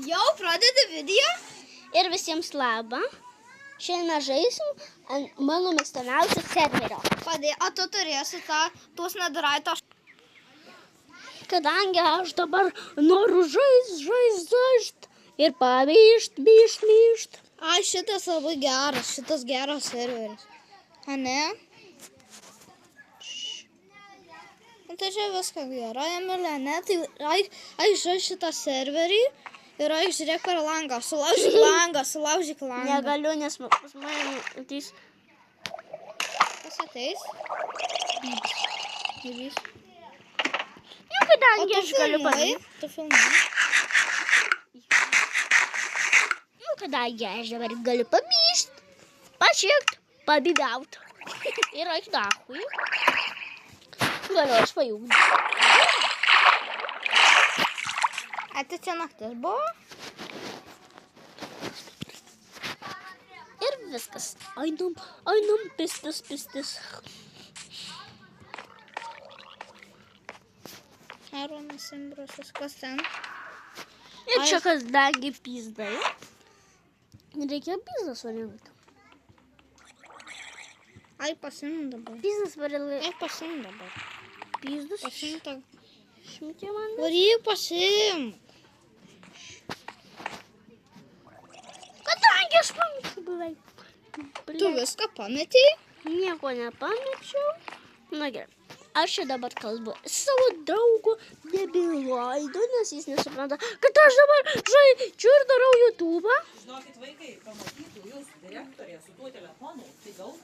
Jau pradedi video? Ir visiems labą. Šiandien žaisim ant mano mėgstamiausio serverio. O tu turėsi tuos nedarai. Kadangi aš dabar noriu žaist ir myšt. Ai, šitas labai geras, šitas geras serveris. A ne? Tai čia viską gerai, Emilė, ne? Tai eik žaist šitą serverį ir eik žiūrėk per langą. Sulaužyk langą. Negaliu, nes pas mane ateis. Kas ateis? Bybys. Jau kadangi aš galiu padaryti. Tu filmuoji? Nu, kadangi aš dabar galiu pamyšt, pašiekt, pabigaut. Ir eik nachui. Galiu aš pajungti. Tai čia naktis buvo? Ir viskas. Einam, pistis. Aronas Imbrasas, kas ten? Ir čia kadangi pizdai. Reikia pizdą surinkti. Ai, pasiim dabar. Pizdas varėlai. Ai, pasiim dabar. Pizdus. Pasiim tą. Šmitė man. Varyk, pasiim. Kadangi aš pamečiau beveik. Tu viską pametei? Nieko nepamečiau. Na gerai. Aš čia dabar kalbu savo draugu debiloidu, nes jis nesupranta, kad aš dabar žaidžiu ir darau YouTube'ą. Žinokit, vaikai, pamatytų jūs direktorė su tuo telefonu, tai gautų.